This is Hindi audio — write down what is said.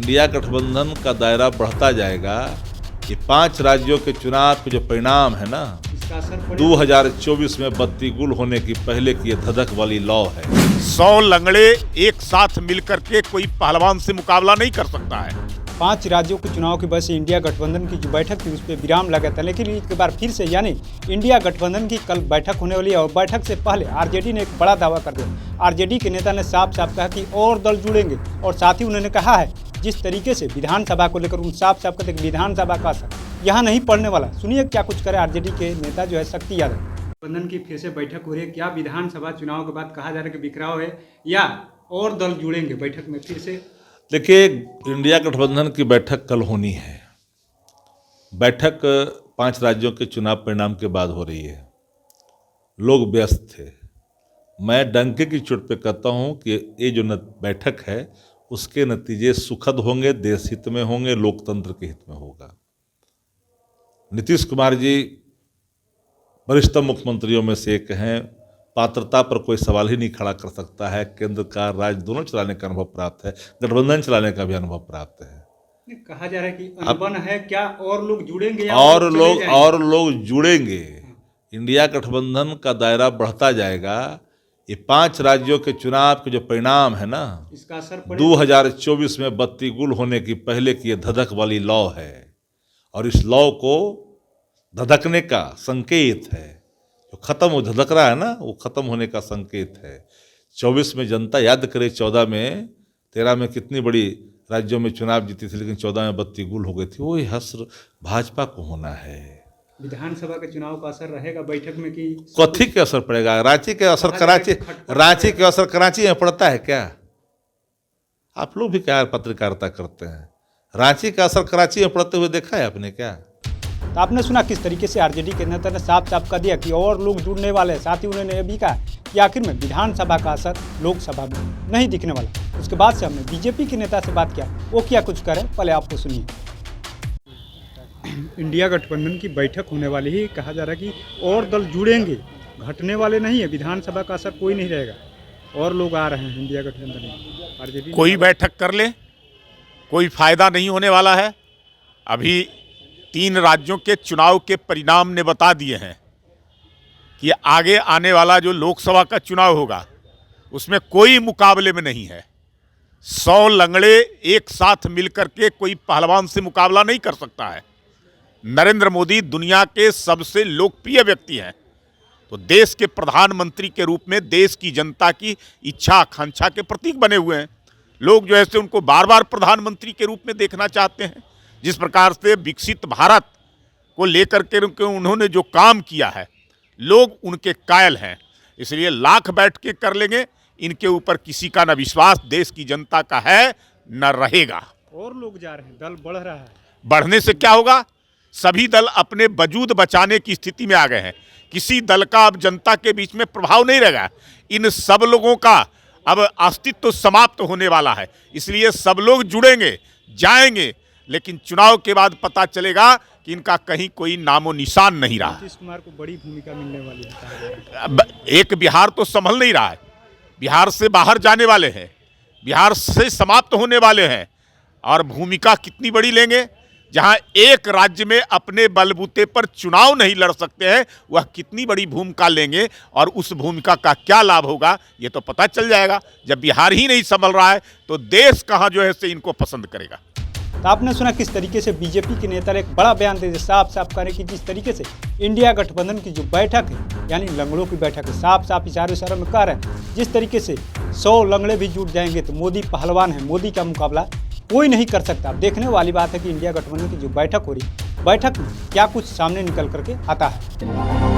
इंडिया गठबंधन का दायरा बढ़ता जाएगा। ये 5 राज्यों के चुनाव के जो परिणाम है ना, 2024 में बत्ती गुल होने की पहले की ये धधक वाली लौ है। 100 लंगड़े एक साथ मिलकर के कोई पहलवान से मुकाबला नहीं कर सकता है। 5 राज्यों के चुनाव की वजह से इंडिया गठबंधन की जो बैठक थी उस पर विराम लगा था, लेकिन एक बार फिर से यानी इंडिया गठबंधन की कल बैठक होने वाली है और बैठक से पहले आरजेडी ने एक बड़ा दावा कर दिया। आरजेडी के नेता ने साफ साफ कहा कि और दल जुड़ेंगे और साथ ही उन्होंने कहा है जिस तरीके से विधानसभा को लेकर उन साफ साफ कहते विधानसभा का असर यहाँ नहीं पड़ने वाला। सुनिए क्या कुछ करे आरजेडी के नेता जो है शक्ति यादव। गठबंधन की फिर से बैठक हो रही है, क्या विधानसभा चुनाव के बाद कहा जा रहा है कि बिखराव है या और दल जुड़ेंगे बैठक में फिर से? देखिए, इंडिया गठबंधन की बैठक कल होनी है। बैठक 5 राज्यों के चुनाव परिणाम के बाद हो रही है। लोग व्यस्त थे। मैं डंके की चोट पे कहता हूँ कि ये जो बैठक है उसके नतीजे सुखद होंगे, देश हित में होंगे, लोकतंत्र के हित में होगा। नीतीश कुमार जी वरिष्ठ मुख्यमंत्रियों में से एक हैं। पात्रता पर कोई सवाल ही नहीं खड़ा कर सकता है। केंद्र का राज्य दोनों चलाने का अनुभव प्राप्त है, गठबंधन चलाने का भी अनुभव प्राप्त है। कहा जा रहा है कि अनबन है, क्या और लोग जुड़ेंगे या और लोग जुड़ेंगे। इंडिया गठबंधन का दायरा बढ़ता जाएगा। ये 5 राज्यों के चुनाव के जो परिणाम है ना, इसका असर 2024 में बत्ती गुल होने की पहले की ये धधक वाली लौ है और इस लौ को धधकने का संकेत है। जो खत्म हो धधक रहा है ना, वो खत्म होने का संकेत है। 24 में जनता याद करे 14 में 13 में कितनी बड़ी राज्यों में चुनाव जीती थी, लेकिन 14 में बत्ती गुल हो गई थी। वही हस्र भाजपा को होना है। विधानसभा के चुनाव का असर रहेगा बैठक में कि कथी के असर पड़ेगा? रांची के असर कराची में पड़ता है क्या? आप लोग भी क्या पत्रकारिता करते हैं? रांची का असर कराची में पड़ते हुए देखा है आपने क्या? तो आपने सुना किस तरीके से आरजेडी के नेता ने साफ साफ कर दिया कि और लोग जुड़ने वाले हैं। साथ ही उन्होंने यह भी कहा कि आखिर में विधानसभा का असर लोकसभा में नहीं दिखने वाला। उसके बाद से हमने बीजेपी के नेता से बात किया, वो क्या कुछ करें पहले आपको सुनिए। इंडिया गठबंधन की बैठक होने वाली ही, कहा जा रहा है कि और दल जुड़ेंगे, घटने वाले नहीं है, विधानसभा का असर कोई नहीं रहेगा और लोग आ रहे हैं इंडिया गठबंधन में। आरजेडी कोई बैठक कर ले, कोई फायदा नहीं होने वाला है। अभी 3 राज्यों के चुनाव के परिणाम ने बता दिए हैं कि आगे आने वाला जो लोकसभा का चुनाव होगा उसमें कोई मुकाबले में नहीं है। 100 लंगड़े एक साथ मिलकर के कोई पहलवान से मुकाबला नहीं कर सकता है। नरेंद्र मोदी दुनिया के सबसे लोकप्रिय व्यक्ति हैं, तो देश के प्रधानमंत्री के रूप में देश की जनता की इच्छा आकांक्षा के प्रतीक बने हुए हैं। लोग जो है से उनको बार बार प्रधानमंत्री के रूप में देखना चाहते हैं। जिस प्रकार से विकसित भारत को लेकर के उन्होंने जो काम किया है, लोग उनके कायल हैं। इसलिए लाख बैठ के कर लेंगे, इनके ऊपर किसी का न विश्वास देश की जनता का है न रहेगा। और लोग जा रहे हैं, दल बढ़ रहा है। बढ़ने से क्या होगा? सभी दल अपने वजूद बचाने की स्थिति में आ गए हैं। किसी दल का अब जनता के बीच में प्रभाव नहीं रहेगा। इन सब लोगों का अब अस्तित्व समाप्त होने वाला है। इसलिए सब लोग जुड़ेंगे, जाएंगे, लेकिन चुनाव के बाद पता चलेगा कि इनका कहीं कोई नामो निशान नहीं रहा। नीतीश कुमार को बड़ी भूमिका मिलने वाली है। एक बिहार तो संभल नहीं रहा है, बिहार से बाहर जाने वाले हैं, बिहार से समाप्त होने वाले हैं। और भूमिका कितनी बड़ी लेंगे? जहां एक राज्य में अपने बलबूते पर चुनाव नहीं लड़ सकते हैं, वह कितनी बड़ी भूमिका लेंगे और उस भूमिका का क्या लाभ होगा ये तो पता चल जाएगा। जब बिहार ही नहीं संभल रहा है तो देश कहां जो है से इनको पसंद करेगा। तो आपने सुना किस तरीके से बीजेपी के नेता ने एक बड़ा बयान दे दिया, साफ साफ करें कि जिस तरीके से इंडिया गठबंधन की जो बैठक है यानी लंगड़ों की बैठक है, साफ साफ इशारों में कह रहे हैं जिस तरीके से 100 लंगड़े भी जुट जाएंगे तो मोदी पहलवान है, मोदी का मुकाबला कोई नहीं कर सकता। अब देखने वाली बात है कि इंडिया गठबंधन की जो बैठक हो रही, बैठक में क्या कुछ सामने निकल करके आता है।